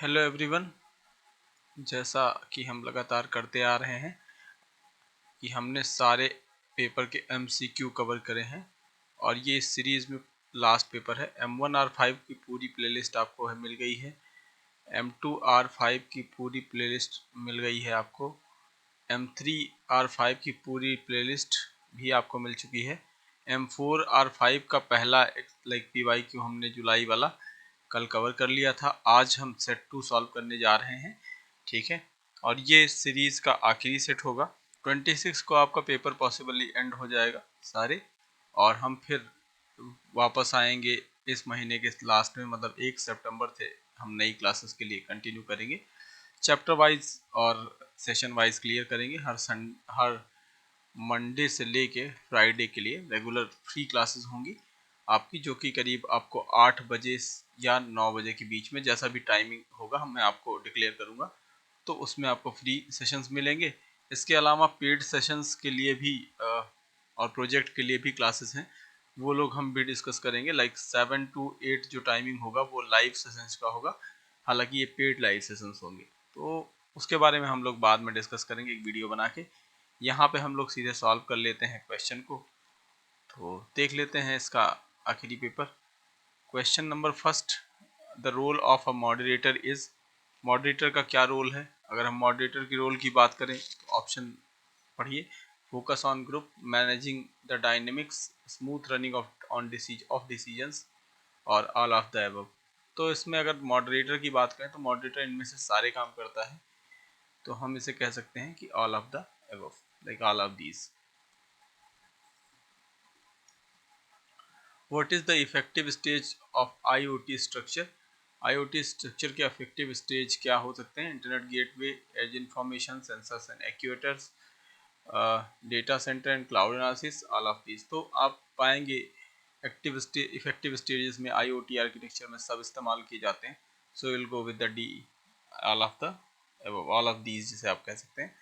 Hello everyone. जैसा कि हम लगातार करते आ रहे हैं कि हमने सारे पेपर के एमसीक्यू कवर करे हैं और ये इस सीरीज़ में लास्ट पेपर है। M1R5 की पूरी प्लेलिस्ट आपको मिल गई है। M2R5 की पूरी प्लेलिस्ट मिल गई है आपको। M3R5 की पूरी प्लेलिस्ट भी आपको मिल चुकी है। M4R5 का पहला PYQ हमने जुलाई वाला कल कवर कर लिया था। आज हम सेट 2 सॉल्व करने जा रहे हैं, ठीक है। और ये सीरीज़ का आखिरी सेट होगा। 26 को आपका पेपर पॉसिबली एंड हो जाएगा सारे, और हम फिर वापस आएंगे इस महीने के लास्ट में, मतलब 1 सितंबर से हम नई क्लासेस के लिए कंटिन्यू करेंगे। चैप्टर वाइज और सेशन वाइज क्लियर करेंगे। हर मंडे से लेके फ्राइडे के लिए रेगुलर फ्री क्लासेस होंगी आपकी, जो कि करीब आपको 8 बजे या 9 बजे के बीच में, जैसा भी टाइमिंग होगा मैं आपको डिक्लेयर करूँगा, तो उसमें आपको फ्री सेशंस मिलेंगे। इसके अलावा पेड सेशंस के लिए भी और प्रोजेक्ट के लिए भी क्लासेस हैं, वो लोग हम भी डिस्कस करेंगे। 7 to 8 जो टाइमिंग होगा वो लाइव सेशंस का होगा, हालांकि ये पेड लाइव सेशंस होंगे, तो उसके बारे में हम लोग बाद में डिस्कस करेंगे एक वीडियो बना के। यहाँ पे हम लोग सीधे सॉल्व कर लेते हैं क्वेश्चन को, तो देख लेते हैं इसका आखिरी पेपर। Question number first, the role of a moderator is. Moderator का क्या रोल है? अगर हम मॉडरेटर की रोल की बात करें तो ऑप्शन पढ़िए। Focus on group, managing the dynamics, smooth running of decisions, और ऑल ऑफ द अबव। तो इसमें अगर मॉडरेटर की बात करें तो मॉडरेटर इनमें से सारे काम करता है, तो हम इसे कह सकते हैं कि all of the above, like all of these. What is the effective stage of IoT structure? IoT structure के इफेक्टिव स्टेज क्या हो सकते हैं? Internet gateway, edge information, sensors and actuators, data center and cloud analysis, all of these. तो आप पाएंगे effective stages में IoT architecture में सब इस्तेमाल किए जाते हैं। So will go with the D, all of these जिसे आप कह सकते हैं।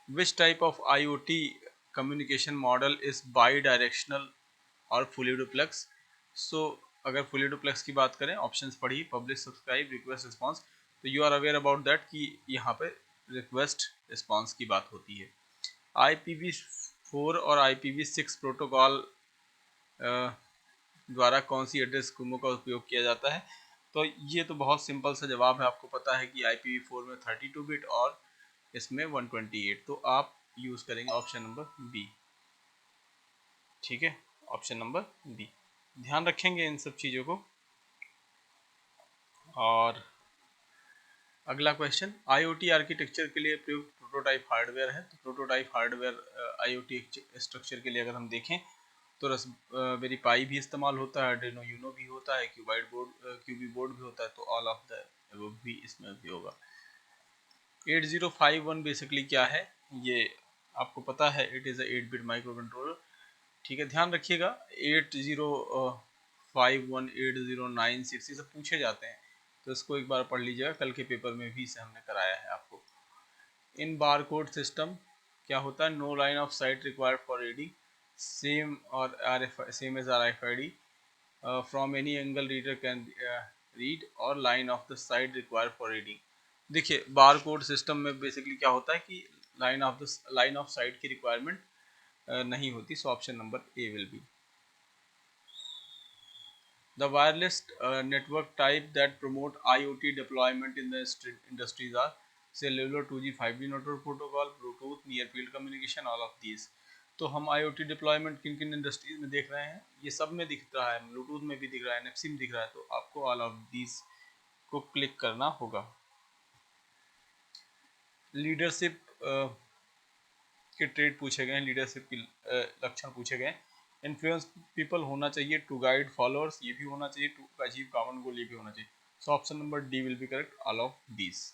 Which type of IoT communication model is bidirectional और फुली डुप्लेक्स? सो अगर फुली डुप्लेक्स की बात करें, ऑप्शंस पढ़िए। Publish, subscribe, request, response. तो you are aware about that कि यहाँ पे रिक्वेस्ट रिस्पांस की बात होती है। IPv4 और IPv6 प्रोटोकॉल द्वारा कौन सी एड्रेस स्कीमों का उपयोग किया जाता है? तो ये तो बहुत सिंपल सा जवाब है, आपको पता है कि IPv4 में 32 बिट और इसमें 128, तो आप यूज करेंगे ऑप्शन नंबर बी, ठीक है। ऑप्शन नंबर बी, ध्यान रखेंगे इन सब चीज़ों को। और अगला क्वेश्चन, आईओटी आर्किटेक्चर के लिए प्रयुक्त प्रोटोटाइप हार्डवेयर है। तो प्रोटोटाइप हार्डवेयर आईओटी स्ट्रक्चर के लिए अगर हम देखें तो रास्पबेरी पाई भी इस्तेमाल होता है, आर्डिनो यूनो भी होता है, क्यूबी बोर्ड भी होता है, तो ऑल ऑफ द वो भी इसमें भी होगा। 8051 बेसिकली क्या है ये आपको पता है, it is a 8 bit micro controller, ठीक है। ध्यान रखिएगा 8051 8096 ये सब पूछे जाते हैं, तो इसको एक बार पढ़ लीजिएगा, कल के पेपर में भी इसे हमने कराया है आपको। इन बार कोड सिस्टम क्या होता है? No line of sight required for reading, same और same as RFID, from any angle reader can read, और line of the sight required for reading. देखिए बार कोड सिस्टम में बेसिकली क्या होता है कि लाइन ऑफ साइट की requirement नहीं होती, so option number A will be. The wireless network type that promote IoT deployment in the industries are cellular, 2G, 5G network protocol, Bluetooth, near field communication, all of these। तो हम IoT deployment किन किन industries में देख रहे हैं? ये सब में दिख रहा है, ब्लूटूथ में भी दिख रहा है, NFC में दिख रहा है, तो आपको ऑल ऑफ दीज को क्लिक करना होगा। लीडरशिप के ट्रेड पूछे गए हैं, लीडरशिप के लक्षण पूछे गए हैं। इन्फ्लुएंस पीपल होना चाहिए, टू गाइड फॉलोअर्स ये भी होना चाहिए, टू अचीव कॉमन गोल ये भी होना चाहिए। So option number D will be correct, all of these.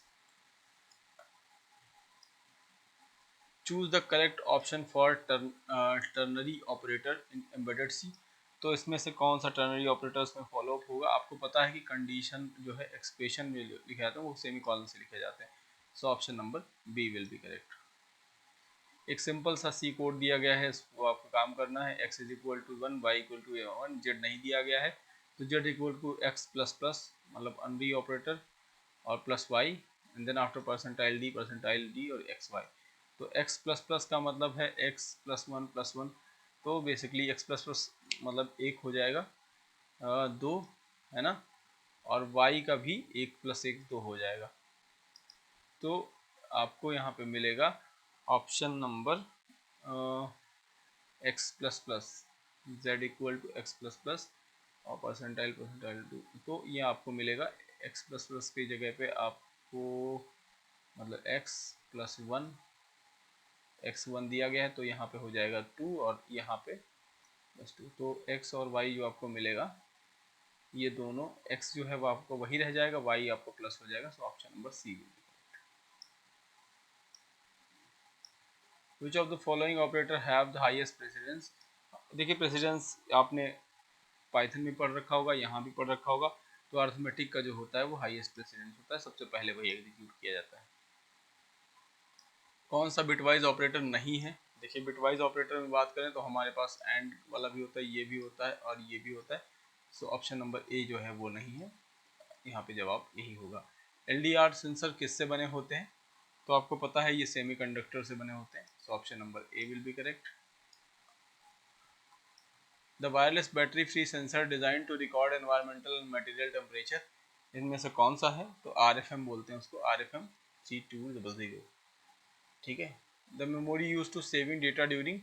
Choose the correct option for ternary operator in embedded C. तो इसमें से कौन सा टर्नरी ऑपरेटर इसमें फॉलो अप होगा? आपको पता है कि कंडीशन जो है एक्सप्रेशन में लिखे जाते हैं वो सेमी कॉलन से लिखे जाते हैं, so option number B will be correct. एक सिंपल सा सी कोड दिया गया है, वो आपको काम करना है। x is equal to 1, y equal to 1, z नहीं दिया गया है, तो z equal to x plus plus, मतलब अनरी ऑपरेटर, और plus y and then after percentile D और एक्स वाई। तो x प्लस प्लस का मतलब है x प्लस वन, तो बेसिकली x प्लस प्लस मतलब एक हो जाएगा, दो, है ना, और y का भी एक प्लस एक दो हो जाएगा। तो आपको यहाँ पे मिलेगा option number x plus plus z equal to x plus plus और परसेंटाइल टू। तो ये आपको मिलेगा x प्लस प्लस की जगह पे आपको मतलब एक्स वन दिया गया है, तो यहाँ पे हो जाएगा 2 और यहाँ पे प्लस 2। तो x और y जो आपको मिलेगा, ये दोनों x जो है वो आपको वही रह जाएगा, y आपको प्लस हो जाएगा। So option number C. Which of the following operator have the highest precedence? देखिए प्रेसिडेंस आपने पाइथन में पढ़ रखा होगा, यहाँ भी पढ़ रखा होगा। तो अर्थमेटिक का जो होता है वो हाईएस्ट प्रेसिडेंस होता है, सबसे पहले वही एग्जीक्यूट किया जाता है। कौन सा बिटवाइज ऑपरेटर नहीं है? देखिए बिटवाइज ऑपरेटर में बात करें तो हमारे पास एंड वाला भी होता है, ये भी होता है और ये भी होता है। सो ऑप्शन नंबर ए जो है वो नहीं है, यहाँ पे जवाब यही होगा। LDR सेंसर किससे बने होते हैं? तो आपको पता है ये सेमीकंडक्टर से बने होते हैं। So option number A will be correct. The wireless battery free sensor design to record environmental and material temperature, इनमें से कौन सा है? तो RFM बोलते हैं उसको, RFM 3200। ठीक है। The memory use to saving data during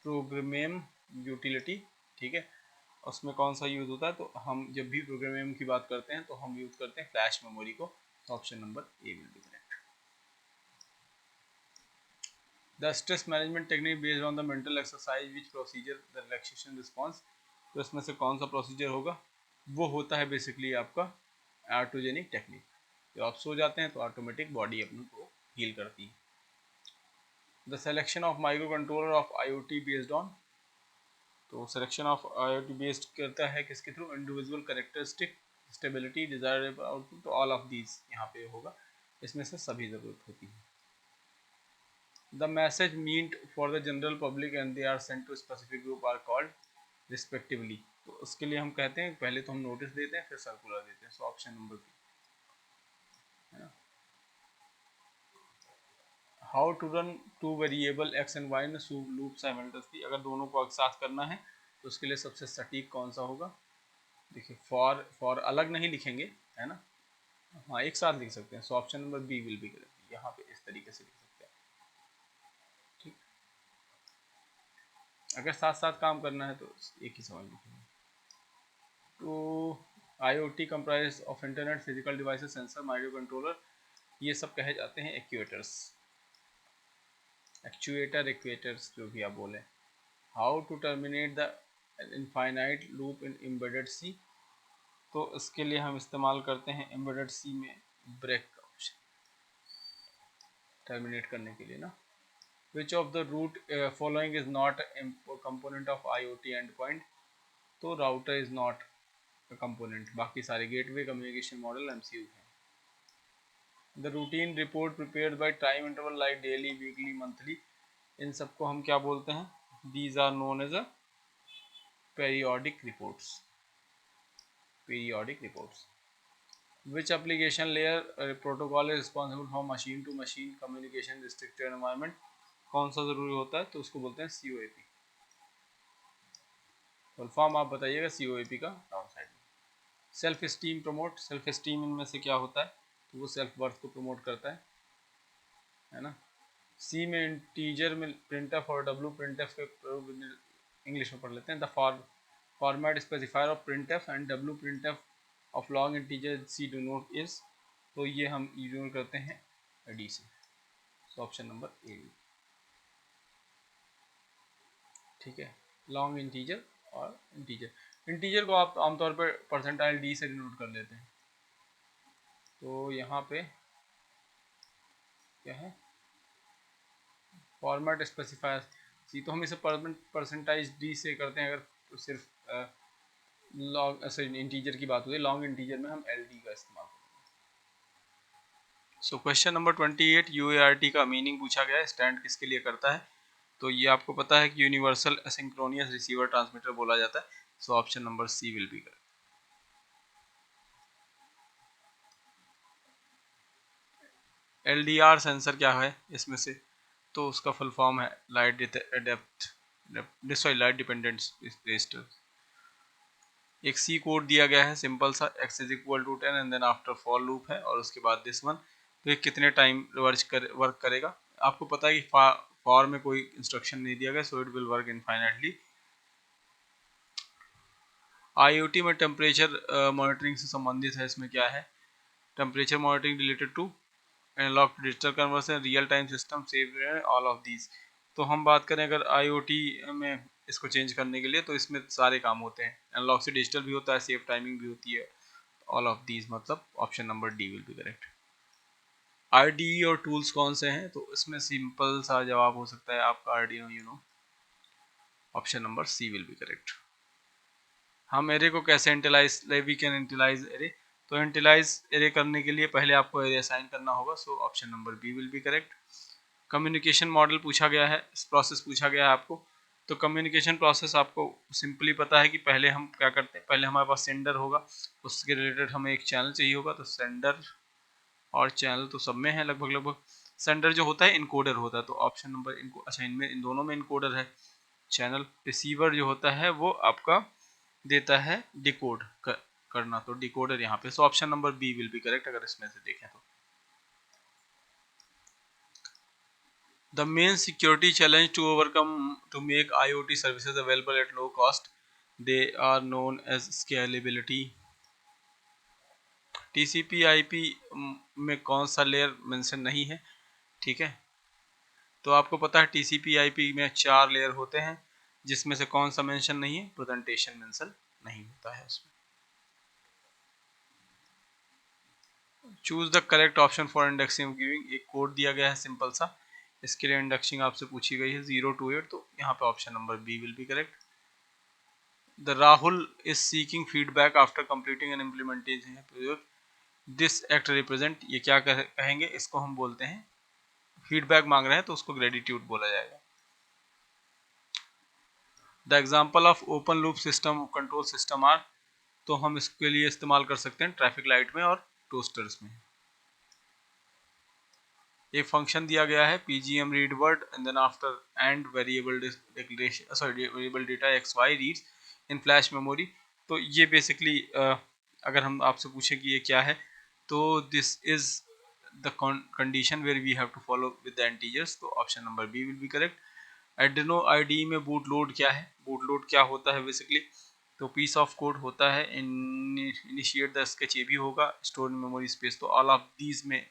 PROGMEM utility, ठीक है, उसमें कौन सा यूज होता है? तो हम जब भी प्रोग्रामेम की बात करते हैं तो हम यूज करते हैं फ्लैश मेमोरी को। Option number A will be correct. The stress management technique based on the mental exercise which procedure the relaxation response, तो इसमें से कौन सा प्रोसीजर होगा? वो होता है बेसिकली आपका ऑटोजेनिक टेक्निक। जब आप सो जाते हैं तो ऑटोमेटिक बॉडी अपने को हील करती है। The selection of micro controller of IoT based on, तो सिलेक्शन ऑफ IoT बेस्ड करता है किसके through? Individual characteristic, stability, desirable output. तो ऑल ऑफ दीज यहाँ पे होगा, इसमें से सभी जरूरत होती है। The message meant for the general public and they are sent to specific group are called respectively। तो उसके लिए हम कहते हैं पहले तो हम नोटिस देते हैं फिर सर्कुलर देते हैं। सो ऑप्शन नंबर बी, है ना। How to run two variable x and y in loop simultaneously, अगर दोनों को एक साथ करना है तो उसके लिए सबसे सटीक कौन सा होगा? देखिए फॉर अलग नहीं लिखेंगे, है ना, हाँ एक साथ लिख सकते हैं। So option number B will be correct. यहाँ पे इस तरीके से लिख सकते हैं, ठीक। अगर साथ साथ काम करना है तो एक ही समझ लिखेंगे। तो IoT comprise of internet, physical devices, sensor, micro controller, ये सब कहे जाते हैं एक्चुएटर्स, एक्चुएटर्स जो भी आप बोले। How to terminate the infinite loop in embedded C, तो इसके लिए हम इस्तेमाल करते हैं एम्बेडेड सी में ब्रेक का ऑप्शन टर्मिनेट करने के लिए ना। Which of the root following is not component of IoT endpoint, तो राउटर इज नॉट कंपोनेंट, बाकी सारे गेटवे, कम्युनिकेशन मॉडल, MCU हैं। The routine report prepared by time interval like daily, weekly, monthly, इन सबको हम क्या बोलते हैं? These are known as a periodic reports, periodic reports। which application layer protocol is responsible for machine to machine communication restricted environment, कौन सा जरूरी होता है? तो उसको बोलते हैं COAP। फुल फॉर्म आप बताइएगा COAP का डाउन साइड में। Self esteem promote, self esteem इनमें से क्या होता है? तो वो सेल्फ वर्थ को प्रमोट करता है ना। सी में इंटीजर में प्रिंटफ और डब्ल्यू प्रिंटफ के इंग्लिश में पढ़ लेते हैं। The format specifier of printf and W printf of long integer C denote is, तो ये हम यूज करते हैं डी से। सो ऑप्शन नंबर ए, ठीक है। लॉन्ग इंटीजर और इंटीजर को आप आमतौर पर परसेंटाइल डी से डिनोट कर लेते हैं। तो यहाँ पे क्या है? फॉर्मेट स्पेसिफायर सी, तो हम इसे परसेंटाइज डी से करते हैं अगर सिर्फ लॉन्ग इंटीजर की बात हुई। लॉन्ग इंटीजर में हम LD का इस्तेमाल करेंगे। सो क्वेश्चन नंबर 28, UART का मीनिंग पूछा गया है, स्टैंड किसके लिए करता है? तो ये आपको पता है कि यूनिवर्सल एसिंक्रोनियस रिसीवर ट्रांसमीटर बोला जाता है। So option number C will be correct. LDR sensor क्या है इसमें से, तो उसका फुल फॉर्म है light depth light dependent register. एक सी कोड दिया गया है सिंपल सा, x is equal to 10 and then after for loop है और उसके बाद दिस वन। तो ये कितने टाइम वर्क करेगा, आपको पता है कि फॉर में कोई इंस्ट्रक्शन नहीं दिया गया, so it will work infinitely. IoT में टेम्परेचर मॉनिटरिंग से संबंधित है, इसमें क्या है, temperature monitoring related to analog to digital conversion real time system save all of these. तो हम बात करें अगर IoT में इसको चेंज करने के लिए, तो इसमें सारे काम होते हैं, एनालॉग से डिजिटल भी होता है, सेव टाइमिंग भी होती है, ऑल ऑफ दीज, मतलब option number D will be correct. IDE और टूल्स कौन से हैं, तो इसमें सिंपल सा जवाब हो सकता है आपका Arduino Uno, option number C will be correct. हम एरे को कैसे initialise, we can initialise array, तो इंटिलाइज एरे करने के लिए पहले आपको एरे असाइन करना होगा, so option number B will be correct. Communication model पूछा गया है, प्रोसेस पूछा गया है आपको, तो कम्युनिकेशन प्रोसेस आपको सिंपली पता है कि पहले हम क्या करते हैं, पहले हमारे पास सेंडर होगा, उसके रिलेटेड हमें एक चैनल चाहिए होगा, तो सेंडर और चैनल तो सब में है लगभग लगभग। सेंडर जो होता है इनकोडर होता है, तो ऑप्शन नंबर इनको, अच्छा इनमें इन दोनों में इनकोडर है। चैनल रिसीवर जो होता है वो आपका देता है डिकोड करना, तो डिकोडर यहाँ पे, so option number B will be correct अगर इसमें से देखें तो। The main security challenge to overcome to make IoT services available at low cost, they are known as scalability. TCP/IP में कौन सा लेयर मेंशन नहीं है, ठीक है, तो आपको पता है TCP/IP में 4 लेयर होते हैं, जिसमें से कौन सा मेंशन नहीं है, प्रेजेंटेशन मेंशन नहीं होता है उसमें। Choose the correct option for indexing giving, एक कोड दिया गया है सिंपल सा, इसके लिए इंडेक्सिंग आपसे पूछी गई है 0 to 8, तो यहाँ पे option number B will be correct. The Rahul is seeking feedback after completing an implementation, this act represent, ये क्या कहेंगे, इसको हम बोलते हैं फीडबैक मांग रहे हैं तो उसको ग्रेटिट्यूड बोला जाएगा। The example of open loop system control system are, तो हम इसके लिए इस्तेमाल कर सकते हैं ट्रैफिक लाइट में और टोस्टर्स में। एक फंक्शन दिया गया है pgm read word and then after and variable declaration, sorry variable data xy reads in flash memory, तो ये बेसिकली अगर हम आपसे पूछे कि ये क्या है, तो this is the condition where we have to follow with the integers, तो option number B will be correct. Arduino IDE में बूट लोड क्या है, बूट लोड क्या होता है बेसिकली, तो पीस ऑफ कोड होता है, इनिशिएट द स्केच ये भी होगा, स्टोर मेमोरी स्पेस, तो ऑल ऑफ दीज में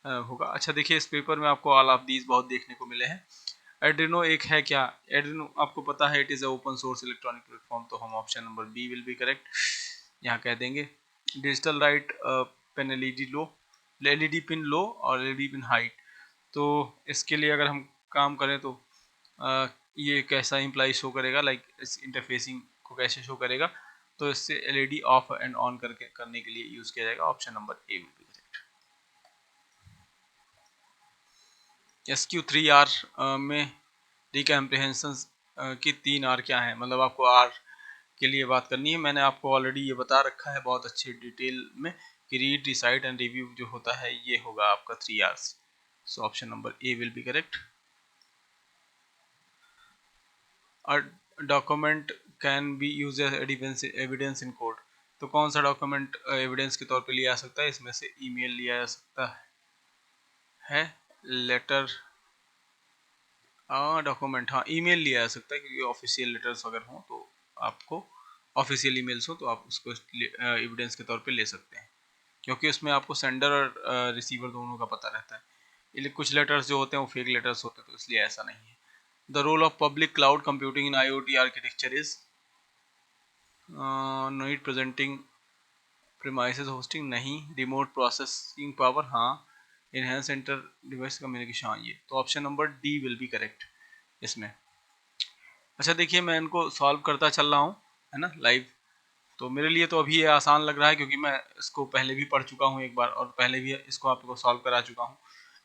होगा। अच्छा देखिए इस पेपर में आपको ऑल ऑफ दीज बहुत देखने को मिले हैं। Arduino एक है क्या, Arduino आपको पता है it is a open source electronic platform, तो हम option number B will be correct यहाँ कह देंगे। Digital write pin LED pin low और LED पिन हाइट, तो इसके लिए अगर हम काम करें तो ये कैसा इम्प्लाई शो करेगा, लाइक इस इंटरफेसिंग को कैसे शो करेगा, तो इससे LED ऑफ एंड ऑन करने के लिए यूज़ किया जाएगा, option number A will be correct. SQ3R में रिकम्प्रिहेंशन की 3 R क्या है, मतलब आपको R के लिए बात करनी है, मैंने आपको ऑलरेडी ये बता रखा है बहुत अच्छी डिटेल में कि रीड डिसाइड एंड रिव्यू जो होता है ये होगा आपका 3 R's, so option number A will be correct. Document can be use evidence in code, तो कौन सा डॉक्यूमेंट एविडेंस के तौर पे लिया जा सकता है, इसमें से ईमेल लिया जा सकता है, लेटर, हाँ डॉक्यूमेंट, हाँ ईमेल लिया जा सकता है, क्योंकि ऑफिशियल लेटर्स अगर हों तो आपको, ऑफिशियल ईमेल्स हो तो आप उसको एविडेंस के तौर पे ले सकते हैं, क्योंकि उसमें आपको सेंडर और रिसीवर दोनों का पता रहता है। कुछ लेटर्स जो होते हैं वो फेक लेटर्स होते हैं, तो इसलिए ऐसा नहीं है। The role of public cloud computing in IoT architecture is need presenting premises hosting नहीं, रिमोट प्रोसेसिंग पावर हाँ, इनहेंस इंटर डिवाइस कम्युनिकेशन हाँ, ये तो option number D will be correct इसमें। अच्छा देखिए मैं इनको सॉल्व करता चल रहा हूँ, है ना, लाइव, तो मेरे लिए तो अभी ये आसान लग रहा है क्योंकि मैं इसको पहले भी पढ़ चुका हूँ एक बार और पहले भी इसको आपको सॉल्व करा चुका हूँ।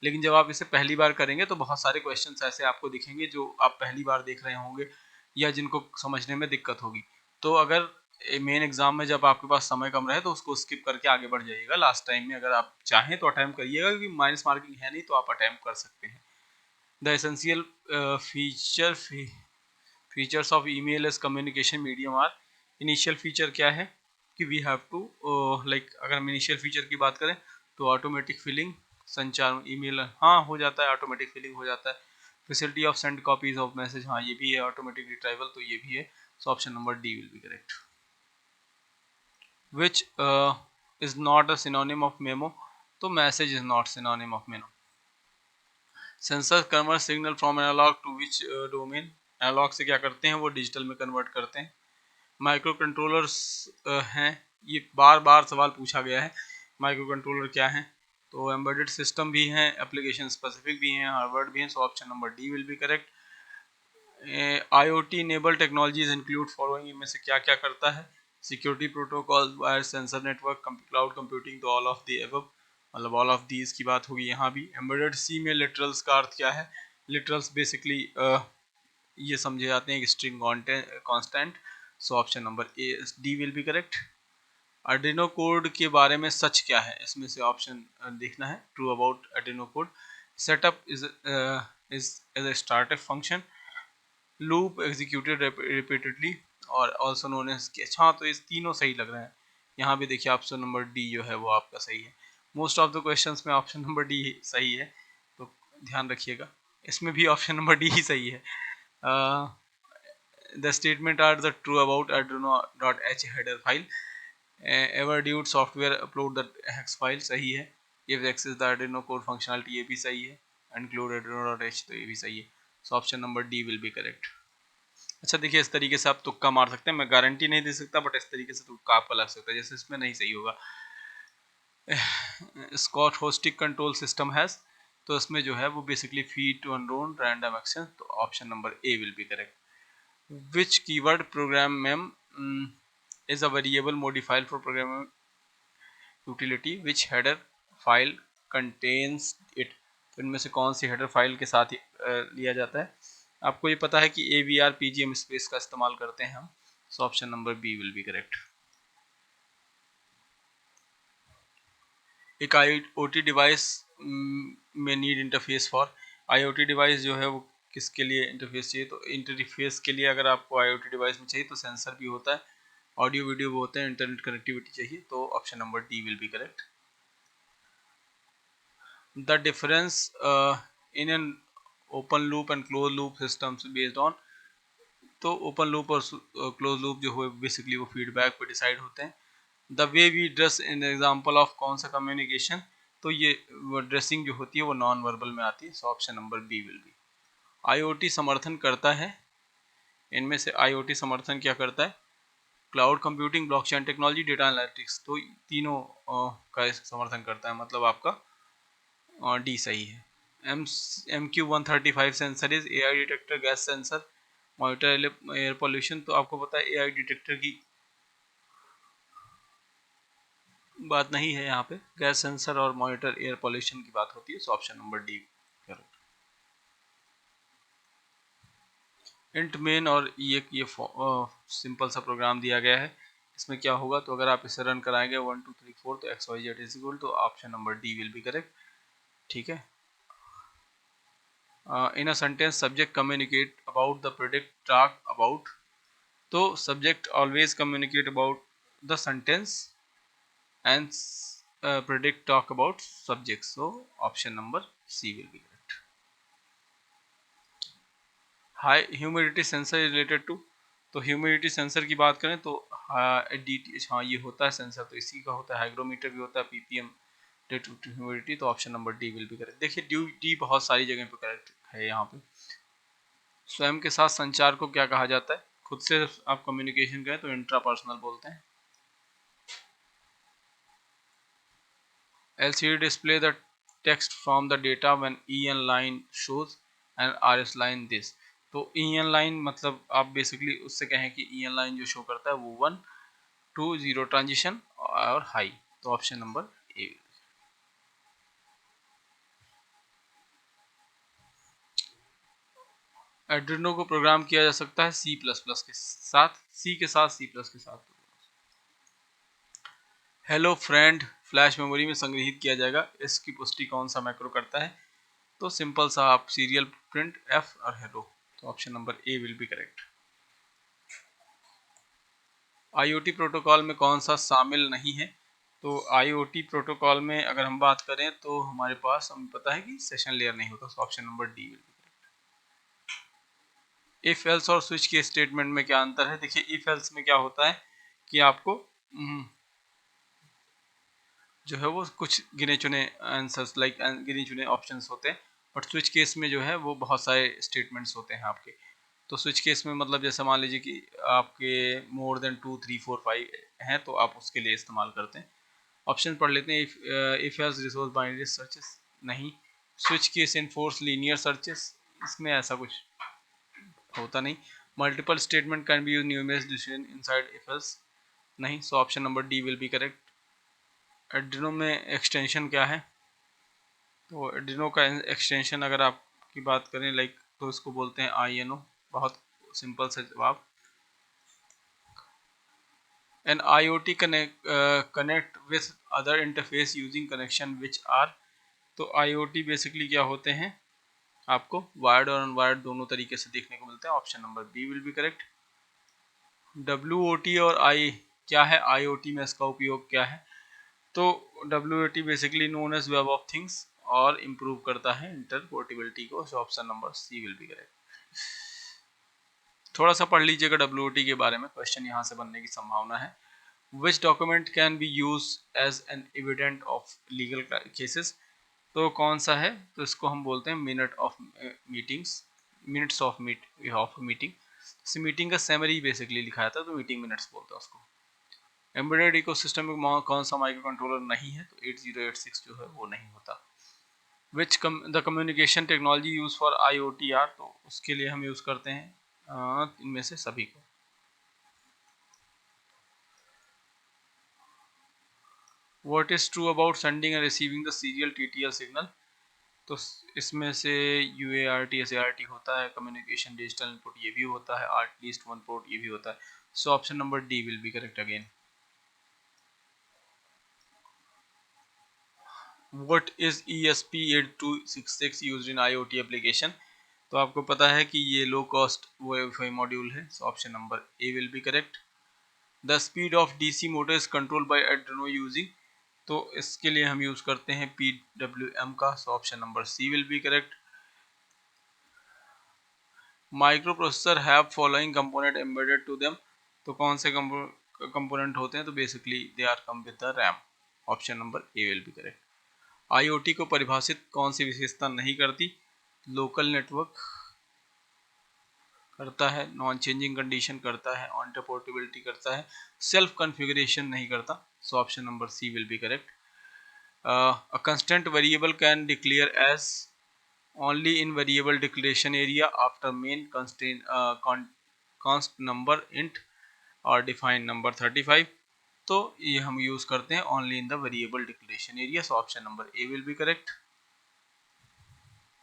लेकिन जब आप इसे पहली बार करेंगे तो बहुत सारे क्वेश्चंस ऐसे आपको दिखेंगे जो आप पहली बार देख रहे होंगे या जिनको समझने में दिक्कत होगी। तो अगर मेन एग्जाम में जब आपके पास समय कम रहे तो उसको स्किप करके आगे बढ़ जाइएगा। लास्ट टाइम में अगर आप चाहें तो अटेम्प्ट करिएगा, क्योंकि माइनस मार्किंग है नहीं तो आप अटेम्प्ट कर सकते हैं। The essential features of email as communication medium are. Initial feature क्या है कि वी हैव टू लाइक, अगर हम इनिशियल फीचर की बात करें तो ऑटोमेटिक फिलिंग, संचार ईमेल हाँ हो जाता है, ऑटोमेटिक फिलिंग हो जाता है। Facility of sand copies of message, हाँ ये भी है। ऑटोमेटिक रिट्राइवल, तो ये भी है। So option number D will be correct. which is not a synonym of memo, तो message is not synonym of memo. Sensor convert signal from analog to which domain, analog से क्या करते हैं वो डिजिटल में कन्वर्ट करते हैं। Micro controllers हैं, ये बार बार सवाल पूछा गया है। माइक्रो कंट्रोलर क्या है, तो एम्बेडेड सिस्टम भी हैं, एप्लीकेशन स्पेसिफिक भी हैं, हार्डवेयर भी हैं। So option number D will be correct. IoT enable technologies include following, इनमें से क्या क्या करता है? Security protocol, wire sensor network, cloud computing, तो ऑल ऑफ दी अबव, मतलब ऑल ऑफ दीज की बात होगी यहाँ भी। एम्बेडेड सी में लिटरल्स का अर्थ क्या है? लिटरल्स बेसिकली ये समझे जाते हैं कि string constant. So option number A D will be correct. Arduino code के बारे में सच क्या है? इसमें से ऑप्शन देखना है। True about Arduino code, setup is as a startup function, loop executed repeatedly, और ऑल्सो नोन एज स्केच। हाँ तो इस तीनों सही लग रहे हैं। यहाँ भी देखिए ऑप्शन नंबर डी जो है वो आपका सही है। मोस्ट ऑफ द क्वेश्चंस में ऑप्शन नंबर डी सही है, तो ध्यान रखिएगा इसमें भी ऑप्शन नंबर डी ही सही है। The statement are the true about arduino.h header file, ever dude software upload the hex file, सही है। If access the arduino code functionality, ये भी सही है। इंक्लूड arduino.h, तो ये भी सही है। So option number D will be correct. अच्छा देखिए, इस तरीके से आप तुक्का मार सकते हैं, मैं गारंटी नहीं दे सकता, बट इस तरीके से तुक्का आपका लग सकता है। जैसे इसमें नहीं सही होगा, stochastic control system has, तो इसमें जो है वो basically feed to unknown random action, तो option number A will be correct. Which keyword PROGMEM is a variable modified for program utility, which header file contains it, तो इनमें से कौन सी हेडर फाइल के साथ ही लिया जाता है? आपको ये पता है कि AVR PGM स्पेस का इस्तेमाल करते हैं हम। So option number B will be correct. एक IoT डिवाइस में need interface for, IoT device जो है वो किसके लिए इंटरफेस चाहिए? तो इंटरफेस के लिए अगर आपको IoT डिवाइस में चाहिए तो सेंसर भी होता है, ऑडियो वीडियो भी होते हैं, इंटरनेट कनेक्टिविटी चाहिए, तो option number D will be correct. The difference in an open loop and close loop systems based on, तो ओपन लूप और क्लोज लूप जो है बेसिकली वो फीडबैक पे डिसाइड होते हैं। The way we dress in example of कौन सा कम्युनिकेशन, तो ये ड्रेसिंग जो होती है वो नॉन वर्बल में आती है। So option number B will be. IoT समर्थन करता है, इनमें से IoT समर्थन क्या करता है? Cloud computing, blockchain technology, data analytics, तो तीनों का समर्थन करता है, मतलब आपका डी सही है। MQ135 sensor is AI detector, gas sensor, monitor air pollution, तो आपको पता है AI डिटेक्टर की बात नहीं है यहाँ पे, गैस सेंसर और मॉनिटर एयर पोल्यूशन की बात होती है। So option number D correct. Int main, और ये सिंपल सा प्रोग्राम दिया गया है, इसमें क्या होगा? तो अगर आप इसे रन कराएंगे 1 2 3 4 तो XYZ इज इक्वल, तो option number D will be correct. ठीक है। In a sentence subject communicate about the product talk about, तो subject always communicate about the sentence and predict talk about subjects, so option number C will be correct. High humidity sensor is related to, तो humidity sensor की बात करें तो DTH, हाँ ये होता है सेंसर, तो इसी का होता है। हाइग्रोमीटर भी होता है, PPM ह्यूमिडिटी, तो option number D will be correct. देखिए डी बहुत सारी जगह पे करेक्ट है यहाँ पे। स्वयं के साथ संचार को क्या कहा जाता है? खुद से आप कम्युनिकेशन करें तो इंट्रापर्सनल बोलते हैं। LCD display the text from the data when EN line shows and RS line this, तो EN line मतलब आप बेसिकली उससे कहें कि EN line जो शो करता है वो 1 to 0 ट्रांजिशन और हाई, तो ऑप्शन नंबर ए। एड्रिनो को प्रोग्राम किया जा सकता है C++ के साथ, C के साथ, C++ के साथ, हेलो फ्रेंड फ्लैश मेमोरी में संग्रहित किया जाएगा, इसकी पुष्टि कौन सा मैक्रो करता है? तो सिंपल सा आप सीरियल प्रिंट एफ और हेलो, तो option number A will be correct. IoT protocol में कौन सा शामिल नहीं है? तो आईओटी प्रोटोकॉल में अगर हम बात करें तो हमारे पास हमें पता है कि सेशन लेयर नहीं होता, तो option number D will B. If else और स्विच के स्टेटमेंट में क्या अंतर है? देखिए इफ एल्स में क्या होता है कि आपको जो है वो कुछ गिने चुने आंसर्स लाइक गिने चुने ऑप्शंस होते हैं, बट स्विच केस में जो है वो बहुत सारे स्टेटमेंट्स होते हैं आपके। तो स्विच केस में मतलब जैसे मान लीजिए कि आपके मोर देन 2 3 4 5 हैं, तो आप उसके लिए इस्तेमाल करते हैं। ऑप्शन पढ़ लेते हैं। If else resource binary searches नहीं। Switch case enforce linear searches, इसमें ऐसा कुछ होता नहीं। Multiple statement can be use numerous decision inside if else नहीं, so option number D will be correct. एड्रिनो में एक्सटेंशन क्या है? तो एड्रिनो का एक्सटेंशन अगर आपकी बात करें लाइक, तो इसको बोलते हैं INO। बहुत सिंपल सा जवाब। An IoT connect with other interface using connection which are. तो IoT बेसिकली क्या होते हैं? आपको वायर्ड और अनवायर्ड दोनों तरीके से देखने को मिलते हैं, option number B will be correct. WOT और आई क्या है? IoT में इसका उपयोग क्या है? तो WOT basically known as web of things और इम्प्रूव करता है इंटरपोर्टेबिलिटी को, so option number C will be correct. थोड़ा सा पढ़ लीजिएगा WOT के बारे में, क्वेश्चन यहाँ से बनने की संभावना है। Which document can be use as an evident of legal cases? तो कौन सा है? तो इसको हम बोलते हैं minute of meetings, minutes of meeting. Meeting का समरी बेसिकली लिखाया था, तो मीटिंग मिनट्स बोलते हैं उसको। एम्बेडेड इकोसिस्टम में कौन सा माइक्रो कंट्रोलर नहीं है? तो 8086 जो है वो नहीं होता। Which the communication technology use for IoTR? तो उसके लिए हम यूज करते हैं इनमें से सभी को। What is true about sending end receiving the serial TTL signal? तो इसमें से UART SART होता है, कम्युनिकेशन डिजिटल इनपुट ये भी होता है, एटलीस्ट वन पोर्ट ये भी होता है, so option number D will be correct again. What is ESP8266 used in IoT application? तो आपको पता है कि ये लो कॉस्ट वाईफाई मॉड्यूल है, so option number A will be correct. The speed of DC motor is control by Arduino using? तो इसके लिए हम यूज करते हैं PWM का, so option number C will be correct. Micro processor have following component embedded to them? तो कौन से कंपोनेंट होते हैं? तो basically they are come with the RAM, option number A will be correct. IoT को परिभाषित कौन सी विशेषता नहीं करती? लोकल नेटवर्क करता है, नॉन चेंजिंग कंडीशन करता है, इंटरपोर्टेबिलिटी करता है, सेल्फ कॉन्फ़िगरेशन नहीं करता, so option number C will be correct. A constant variable can declare as only in variable declaration area after main const number int और define number 35। तो ये हम यूज करते हैं only in the variable declaration area, so option number A will be correct।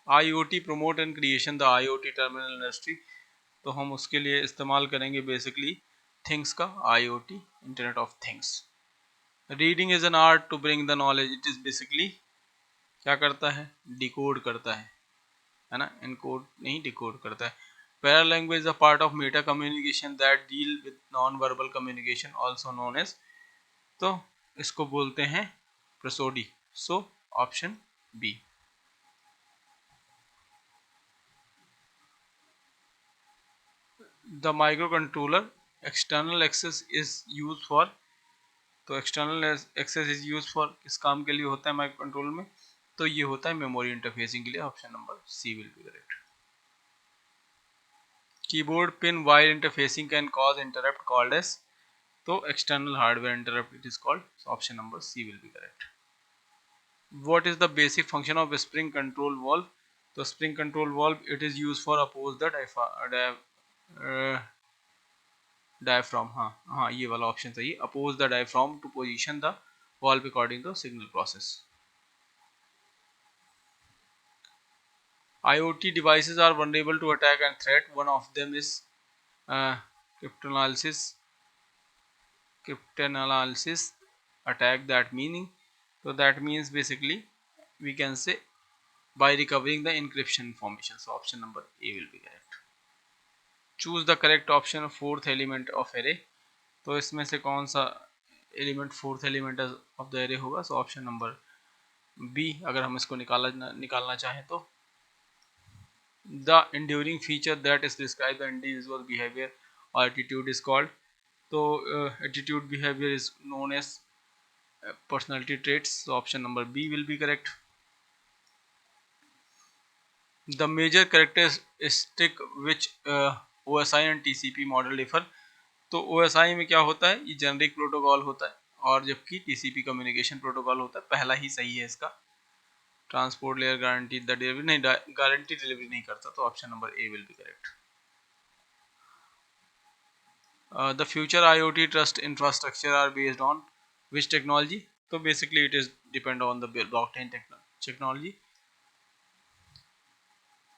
IoT promote and creation the IoT terminal industry? तो हम उसके लिए इस्तेमाल करेंगे बेसिकली थिंग्स का, IoT internet of things. Reading is an art to bring the knowledge, it is basically क्या करता है? डिकोड करता है ना, इनकोड नहीं डिकोड करता है। Para language a part of meta communication that deal with non verbal communication also known as? तो इसको बोलते हैं prosody, so option B. The micro controller external access is use for? तो external access is use for किस काम के लिए होता है माइक्रो कंट्रोलर में? तो ये होता है मेमोरी इंटरफेसिंग के लिए, option number C will be correct. Keyboard pin while interfacing can cause interrupt called as? तो external hardware interrupt it is called, option number C will be correct. What is the basic function of spring control valve? तो spring control valve it is use for oppose the diaphragm, हाँ हाँ ये वाला option सही है, oppose the diaphragm to position the valve according to signal process. IoT devices are vulnerable to attack and threat. One of them is cryptanalysis. Cryptanalysis. attack that meaning. So that means basically we can say by recovering the encryption information. So option number A will be correct. Choose the correct option of fourth element of array. तो इसमें से कौन सा element fourth element of the array होगा? So option number B अगर हम इसको निकालना चाहें तो the enduring feature that is describe the individual behavior or attitude is called. तो attitude behavior is known as personality traits. So option number B will be correct. The major characteristic which OSI and TCP model differ. तो OSI में क्या होता है? ये generic protocol होता है और जबकि TCP कम्युनिकेशन प्रोटोकॉल होता है। पहला ही सही है इसका। Transport layer guarantee the delivery नहीं, गारंटी डिलीवरी नहीं करता। तो option number A will be correct. The future IoT trust infrastructure are based on which technology? तो basically it is depend on the blockchain technology.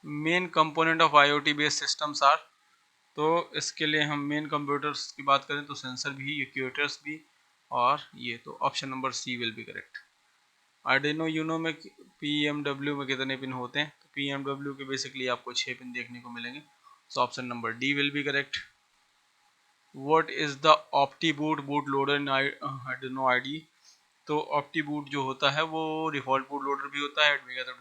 Main component of IoT based systems are. तो इसके लिए हम main computers की बात करें तो sensor भी, एक्चुएटर्स भी और ये। तो option number C will be correct. Arduino Uno में PMW में कितने पिन होते हैं? तो PMW के बेसिकली आपको 6 पिन देखने को मिलेंगे। So option number D will be correct. What is the opti boot bootloader in Arduino IDE? तो ऑप्टी बूट जो होता है वो डिफॉल्ट बूट लोडर भी होता है।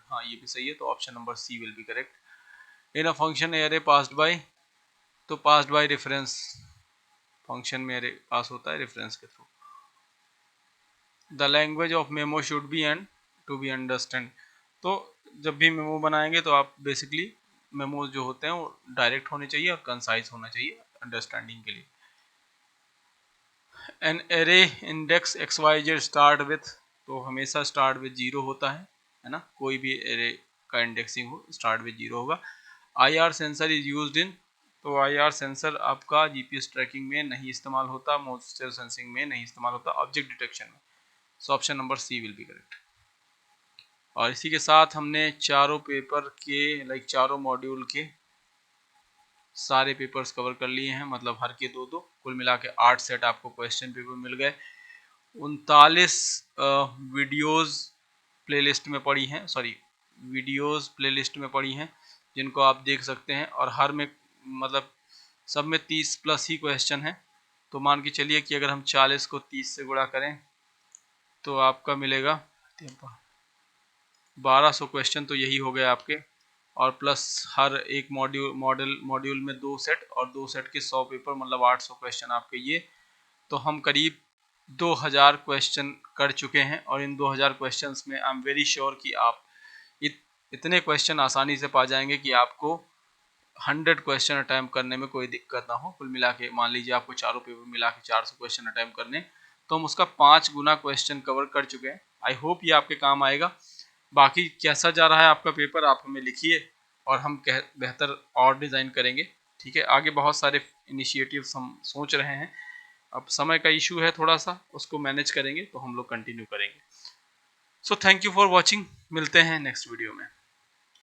हाँ ये भी सही है। तो option number C will be correct. In a function array passed by, तो पास्ड बाय रेफरेंस, फंक्शन में एरे पास होता है रेफरेंस के थ्रू। The language of memo should be and to be understand. तो जब भी मेमो बनाएंगे तो आप बेसिकली मेमोज जो होते हैं वो डायरेक्ट होने चाहिए और कंसाइज होना चाहिए अंडरस्टैंडिंग के लिए। An array index XYZ start with, तो हमेशा स्टार्ट विथ 0 होता है ना? कोई भी एरे का इंडेक्सिंग हो स्टार्ट विथ 0 होगा। IR sensor is used in, तो IR सेंसर आपका GPS ट्रैकिंग में नहीं इस्तेमाल होता, मॉइस्चर सेंसिंग में नहीं इस्तेमाल होता, ऑब्जेक्ट डिटेक्शन में। So option number C will be correct. और इसी के साथ हमने चारों पेपर के चारों मॉड्यूल के सारे पेपर्स कवर कर लिए हैं, मतलब हर के 2-2, कुल मिला के 8 सेट आपको क्वेश्चन पेपर मिल गए। 39 वीडियोस प्लेलिस्ट में पड़ी हैं, वीडियोस प्लेलिस्ट में पड़ी हैं जिनको आप देख सकते हैं। और हर में मतलब सब में 30 प्लस ही क्वेश्चन हैं। तो मान के चलिए कि अगर हम 40 को 30 से गुणा करें तो आपका मिलेगा 1200 क्वेश्चन। तो यही हो गए आपके। और प्लस हर एक मॉड्यूल में 2 सेट और 2 सेट के 100 पेपर, मतलब 800 क्वेश्चन आपके ये। तो हम करीब 2000 क्वेश्चन कर चुके हैं और इन 2000 क्वेश्चंस में आई एम वेरी श्योर कि आप इतने क्वेश्चन आसानी से पा जाएंगे कि आपको 100 क्वेश्चन अटैम्प्ट करने में कोई दिक्कत ना हो। कुल मिला के मान लीजिए आपको चारों पेपर मिला के 400 क्वेश्चन अटैम्प्ट करने, तो हम उसका 5 गुना क्वेश्चन कवर कर चुके हैं। आई होप ये आपके काम आएगा। बाकी कैसा जा रहा है आपका पेपर आप हमें लिखिए और हम बेहतर और डिज़ाइन करेंगे। ठीक है, आगे बहुत सारे इनिशिएटिव्स हम सोच रहे हैं। अब समय का इशू है थोड़ा सा, उसको मैनेज करेंगे तो हम लोग कंटिन्यू करेंगे। So thank you for watching, मिलते हैं नेक्स्ट वीडियो में।